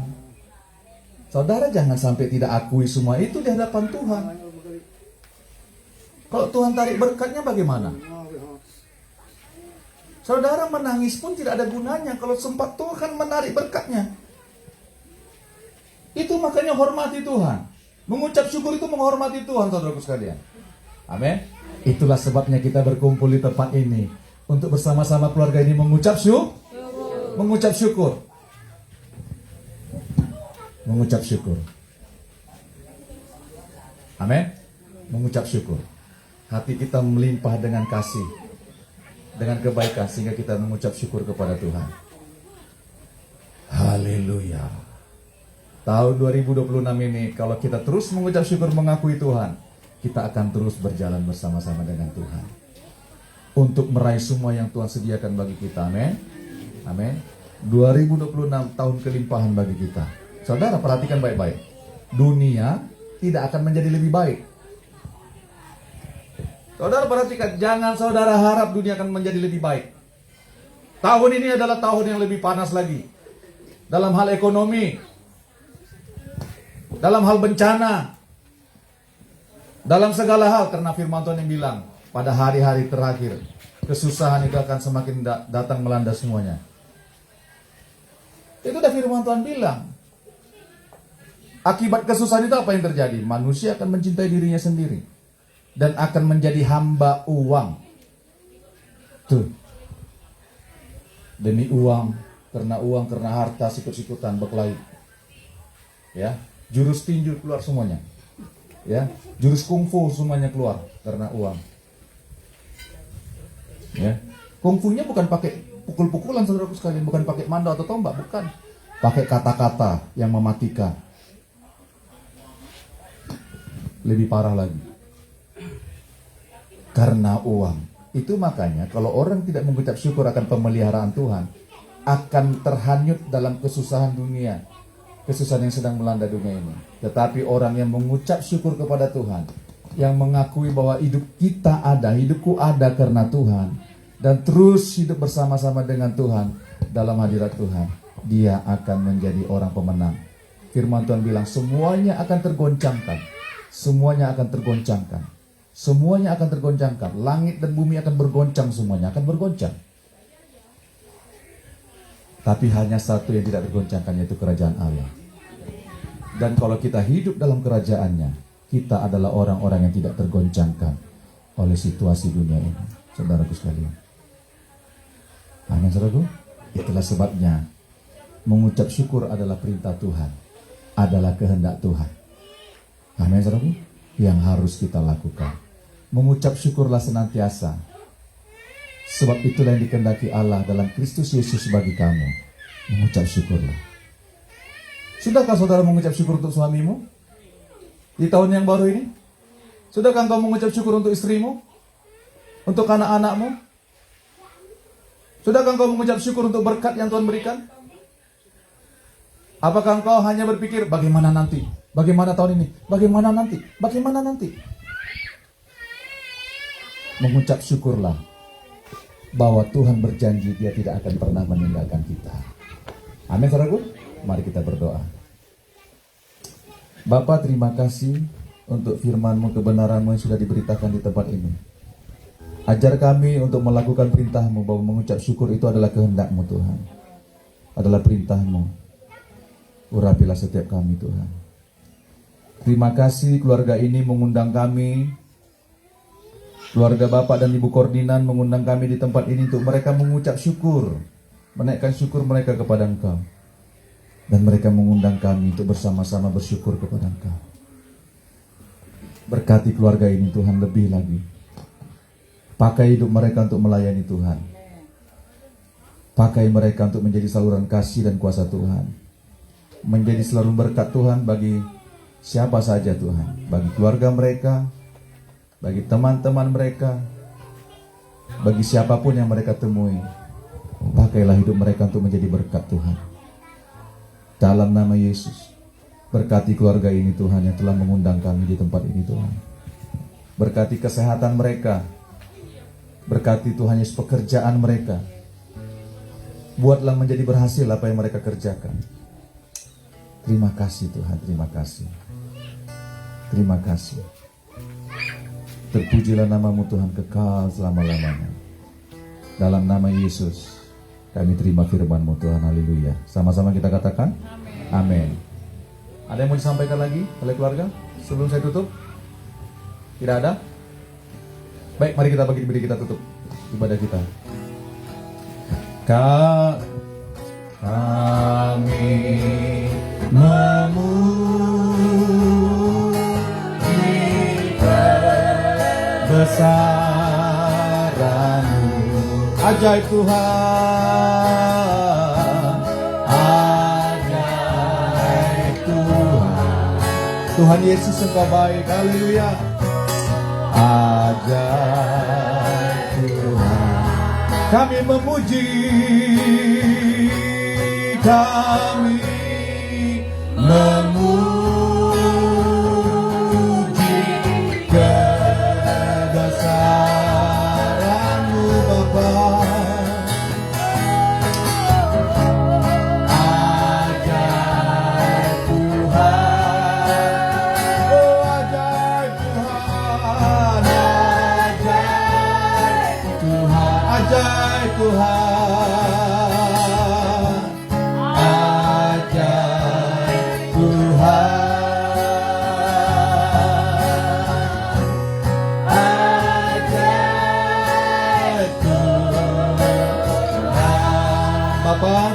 Saudara jangan sampai tidak akui semua itu di hadapan Tuhan. Kalau Tuhan tarik berkatnya bagaimana? Saudara menangis pun tidak ada gunanya kalau sempat Tuhan menarik berkatnya. Itu makanya hormati Tuhan. Mengucap syukur itu menghormati Tuhan, saudaraku sekalian. Amin. Itulah sebabnya kita berkumpul di tempat ini untuk bersama-sama keluarga ini mengucap syukur. Mengucap syukur. Mengucap syukur. Amin. Mengucap syukur. Hati kita melimpah dengan kasih, dengan kebaikan, sehingga kita mengucap syukur kepada Tuhan. Haleluya. Tahun 2026 ini, kalau kita terus mengucap syukur, mengakui Tuhan, kita akan terus berjalan bersama-sama dengan Tuhan untuk meraih semua yang Tuhan sediakan bagi kita. Amin. Amin. 2026 tahun kelimpahan bagi kita. Saudara perhatikan baik-baik. Dunia tidak akan menjadi lebih baik. Saudara perhatikan, jangan saudara harap dunia akan menjadi lebih baik. Tahun ini adalah tahun yang lebih panas lagi. Dalam hal ekonomi, dalam hal bencana, dalam segala hal, karena firman Tuhan yang bilang, pada hari-hari terakhir, kesusahan itu akan semakin datang melanda semuanya. Itu udah firman Tuhan bilang. Akibat kesusahan itu apa yang terjadi? Manusia akan mencintai dirinya sendiri. dan akan menjadi hamba uang. Tuh. Demi uang, karena harta, sikut-sikutan, berkelahi. Ya, jurus tinju keluar semuanya. Ya, jurus kungfu semuanya keluar karena uang. Ya, kungfunya bukan pakai pukul-pukulan saudaraku sekalian, bukan pakai mando atau tombak, bukan. Pakai kata-kata yang mematikan. Lebih parah lagi. Karena uang. Itu makanya kalau orang tidak mengucap syukur akan pemeliharaan Tuhan, akan terhanyut dalam kesusahan dunia, kesusahan yang sedang melanda dunia ini. Tetapi orang yang mengucap syukur kepada Tuhan, yang mengakui bahwa hidup kita ada, hidupku ada karena Tuhan, dan terus hidup bersama-sama dengan Tuhan dalam hadirat Tuhan, dia akan menjadi orang pemenang. Firman Tuhan bilang semuanya akan tergoncangkan, semuanya akan tergoncangkan. Semuanya akan tergoncangkan. Langit dan bumi akan bergoncang, semuanya akan bergoncang. Tapi hanya satu yang tidak tergoncangkan, yaitu kerajaan Allah. Dan kalau kita hidup dalam kerajaannya, kita adalah orang-orang yang tidak tergoncangkan oleh situasi dunia ini. Saudaraku sekalian. Amin, saudaraku. Itulah sebabnya mengucap syukur adalah perintah Tuhan, adalah kehendak Tuhan. Amin, saudaraku. Yang harus kita lakukan. Mengucap syukurlah senantiasa. Sebab itulah yang dikehendaki Allah dalam Kristus Yesus bagi kamu. Mengucap syukurlah. Sudahkah saudara mengucap syukur untuk suamimu? Di tahun yang baru ini? Sudahkah engkau mengucap syukur untuk istrimu? Untuk anak-anakmu? Sudahkah engkau mengucap syukur untuk berkat yang Tuhan berikan? Apakah engkau hanya berpikir, bagaimana nanti? Bagaimana tahun ini? Bagaimana nanti? Bagaimana nanti? Mengucap syukurlah bahwa Tuhan berjanji dia tidak akan pernah meninggalkan kita. Amin, saudaraku. Mari kita berdoa. Bapa, terima kasih untuk firman-Mu, kebenaran-Mu yang sudah diberitakan di tempat ini. Ajar kami untuk melakukan perintah-Mu, bahwa mengucap syukur itu adalah kehendak-Mu Tuhan, adalah perintah-Mu. Urapilah setiap kami Tuhan. Terima kasih keluarga ini mengundang kami, keluarga Bapak dan Ibu Kordinan mengundang kami di tempat ini untuk mereka mengucap syukur, menaikkan syukur mereka kepada Engkau. Dan mereka mengundang kami untuk bersama-sama bersyukur kepada Engkau. Berkati keluarga ini Tuhan lebih lagi. Pakai hidup mereka untuk melayani Tuhan. Pakai mereka untuk menjadi saluran kasih dan kuasa Tuhan. Menjadi saluran berkat Tuhan bagi siapa saja Tuhan. Bagi keluarga mereka, bagi teman-teman mereka, bagi siapapun yang mereka temui. Pakailah hidup mereka untuk menjadi berkat Tuhan. Dalam nama Yesus, berkati keluarga ini Tuhan yang telah mengundang kami di tempat ini Tuhan. Berkati kesehatan mereka. Berkati Tuhan Yesus pekerjaan mereka. Buatlah menjadi berhasil apa yang mereka kerjakan. Terima kasih Tuhan, terima kasih. Terima kasih. Terpujilah namamu Tuhan kekal selama-lamanya. Dalam nama Yesus kami terima firman-Mu Tuhan, haleluya. Sama-sama kita katakan amin. Ada yang mau disampaikan lagi oleh keluarga sebelum saya tutup? Tidak ada? Baik, mari kita bagi diri kita tutup ibadah kita. Kami memuji kebesaran-Mu, ajaib Tuhan, ajaib Tuhan. Tuhan Yesus Engkau baik, haleluya. Ajaib Tuhan, kami memuji, kami memuji kebesaran-Mu Bapa. Ajaib Tuhan, oh ajaib Tuhan, ajaib Tuhan, ajaib Tuhan, ajaib Tuhan.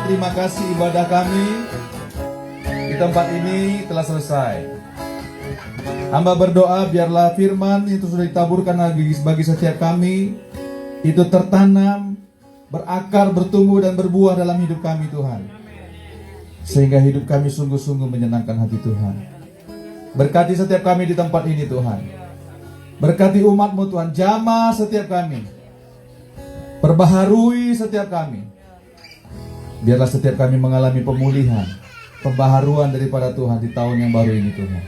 terima kasih ibadah kami di tempat ini telah selesai. Hamba berdoa biarlah firman itu sudah ditaburkan bagi setiap kami itu tertanam, berakar, bertumbuh dan berbuah dalam hidup kami Tuhan. Sehingga hidup kami sungguh-sungguh menyenangkan hati Tuhan. Berkati setiap kami di tempat ini Tuhan. Berkati umat-Mu Tuhan, jamah setiap kami. Perbaharui setiap kami. Biarlah setiap kami mengalami pemulihan, pembaharuan daripada Tuhan di tahun yang baru ini Tuhan.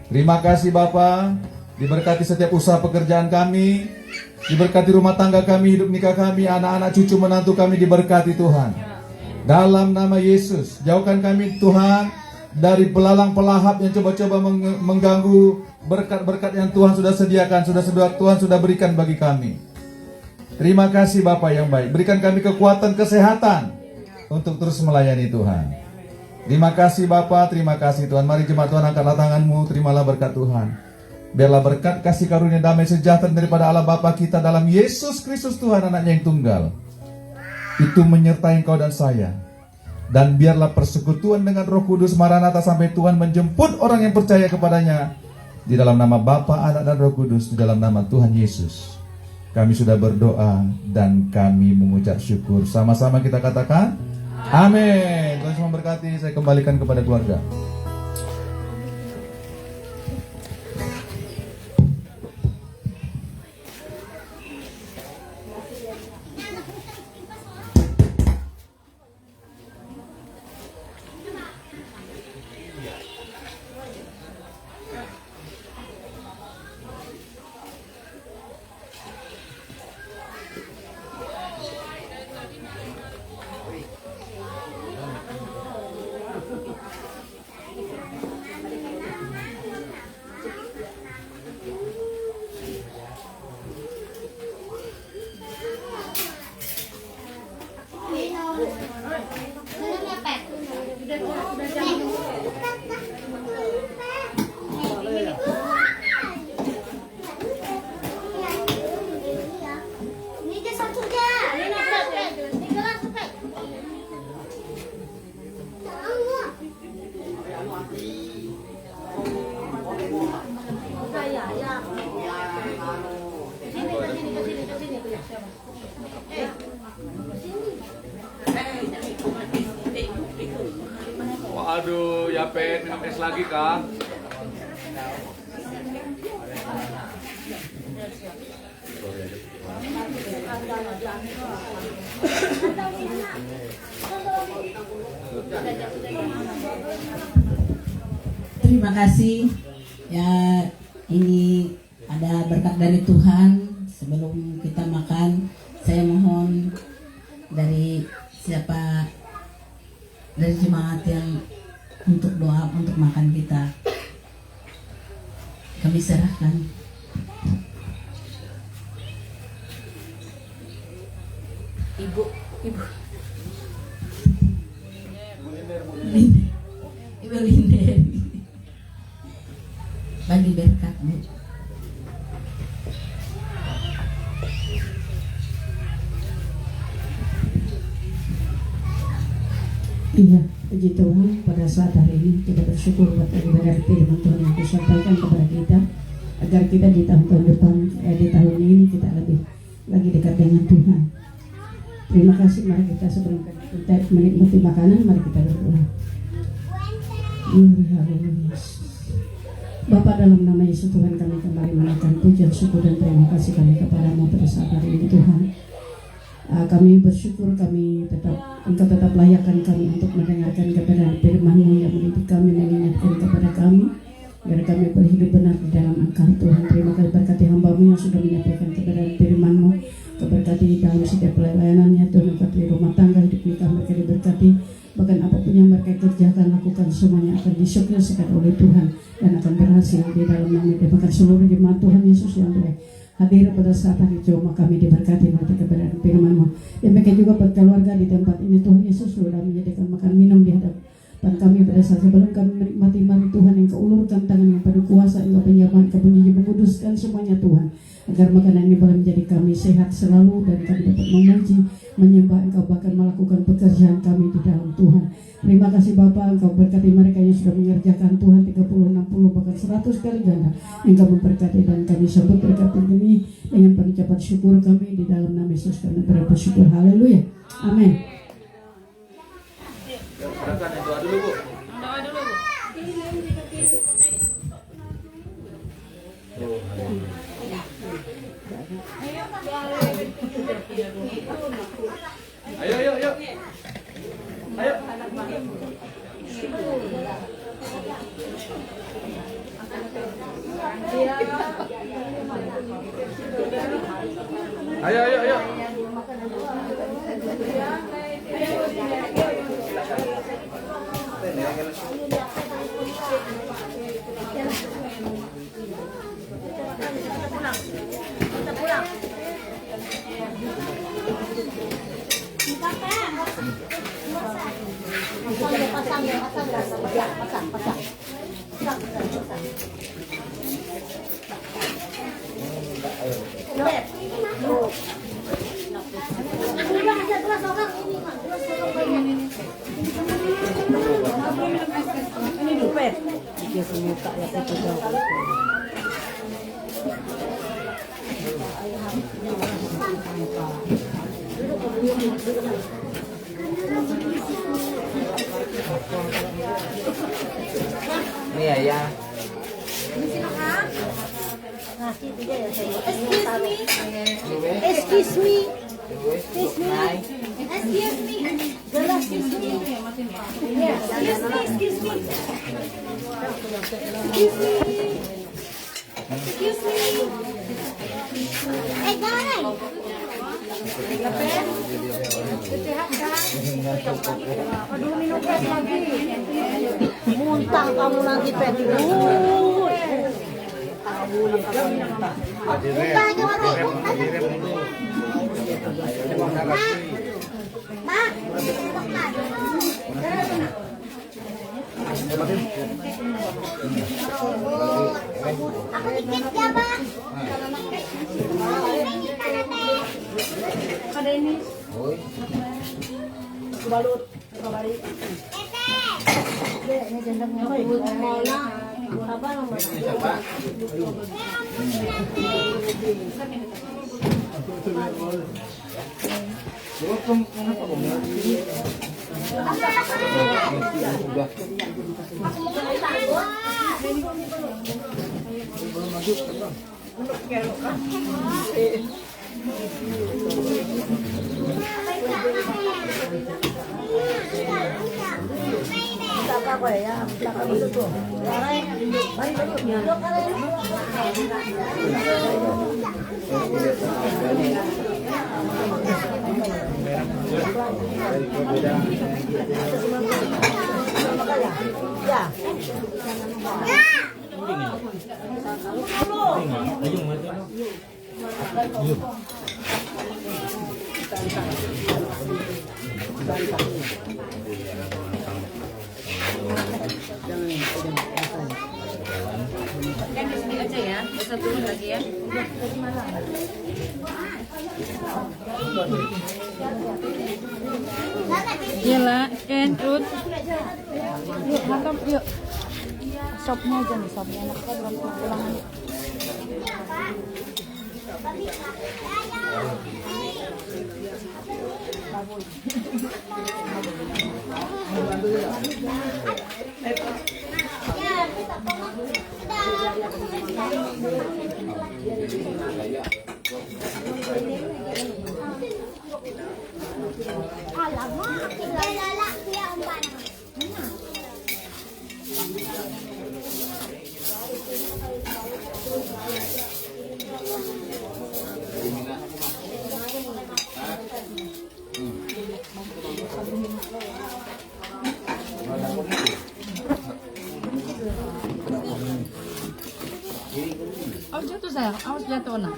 Terima kasih Bapa, diberkati setiap usaha pekerjaan kami, diberkati rumah tangga kami, hidup nikah kami, anak-anak cucu menantu kami diberkati Tuhan. Dalam nama Yesus, jauhkan kami Tuhan dari belalang pelahap yang coba-coba mengganggu berkat-berkat yang Tuhan sudah sediakan, Tuhan sudah berikan bagi kami. Terima kasih Bapa yang baik, berikan kami kekuatan, kesehatan untuk terus melayani Tuhan. Terima kasih Bapa, terima kasih Tuhan. Mari jemaat Tuhan angkatlah tanganmu, terimalah berkat Tuhan. Biarlah berkat kasih karunia damai sejahtera daripada Allah Bapa kita dalam Yesus Kristus Tuhan anaknya yang tunggal itu menyertai engkau dan saya. Dan biarlah persekutuan dengan Roh Kudus Maranatha sampai Tuhan menjemput orang yang percaya kepadanya. Di dalam nama Bapa, Anak dan Roh Kudus, di dalam nama Tuhan Yesus kami sudah berdoa dan kami mengucap syukur. Sama-sama kita katakan amin. Tuhan Yesus memberkati. Saya kembalikan kepada keluarga. Aduh, ya Pet, minum es lagi kah? Terima kasih. Ya, ini ada berkat dari Tuhan. Sebelum kita makan, saya mohon dari siapa dari jemaat yang untuk doa untuk makan kita, kami serahkan. Ibu Linder bagi berkat Bu. Iya, puji Tuhan, pada saat hari ini kita bersyukur buat ibadah firman Tuhan yang disampaikan kepada kita, agar kita di tahun-tahun depan, di tahun ini kita lebih lagi dekat dengan Tuhan. Terima kasih. Mari kita sebelum kita menikmati makanan, mari kita berdoa. Bapa, dalam nama Yesus Tuhan, kami kembali menaikkan pujian, syukur dan terima kasih kami kepadamu pada saat hari ini Tuhan. Kami bersyukur Engkau tetap layakkan kami untuk mendengarkan kebenaran firman-Mu yang mendidik kami, mengingatkan kepada kami biar kami berhidup benar di dalam Engkau Tuhan. Terima kasih, berkati hamba-Mu yang sudah menyampaikan kebenaran firman-Mu, keberkati dalam setiap pelayanannya Tuhan, berkati rumah tangga, hidup nikah mereka diberkati, bahkan apapun yang mereka kerjakan, lakukan semuanya akan disukseskan oleh Tuhan dan akan berhasil di dalam nama Dia. Bahkan seluruh jemaat Tuhan Yesus yang boleh hadir pada saat hari Jumat, kami diberkati menurut kebenaran firman-Mu. Demikian juga buat keluarga di tempat ini Tuhan Yesus sudah menyediakan makan minum di hadapan kami pada saat sebelum kami menikmati. Mari Tuhan Engkau ulurkan tangan yang penuh kuasa, Engkau penyerban, Engkau menguduskan semuanya Tuhan. agar makanan ini boleh menjadi kami sehat selalu dan kami dapat memuji, menyembah Engkau, bahkan melakukan pekerjaan kami di dalam Tuhan. Terima kasih Bapa, Engkau berkati mereka yang sudah mengerjakan Tuhan 30, 60, bahkan 100 kali ganda. Engkau memberkati dan kami sambut berkat ini dengan pengucapan syukur kami di dalam nama Yesus kami bersyukur. Haleluya. Amin. Silakan doa dulu Bu. Ayo. Ayo. Ini dompet. Dia semuka ya itu jauh. Ini ya. Excuse me. Gelas excuse me. Excuse me. Guys. Aduh, minum es lagi. Muntah kamu nanti Pet. Aku dikit ya, Pak. Ada ini. Balut, kembali. Ini jendengnya. Apa namanya? Kan di sini aja ya, bisa turun lagi ya. Gila, Rut. Yuk, makan yuk. Sopnya aja nih, sopnya enak kan belum pulang. Alamak, lalaki yang mana? Awas jatuh sayang, awas jatuh nak.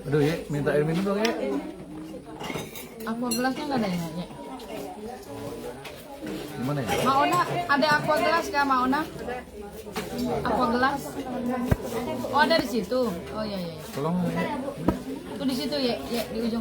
Aduh ya, minta air minum dong ya. Aqua gelasnya nggak ada ya? Gimana ya? Maona, ada aqua gelas kah Maona? Aqua gelas? Oh ada di situ. Oh iya iya. Tolong. Tuh di situ ya, ya di ujung.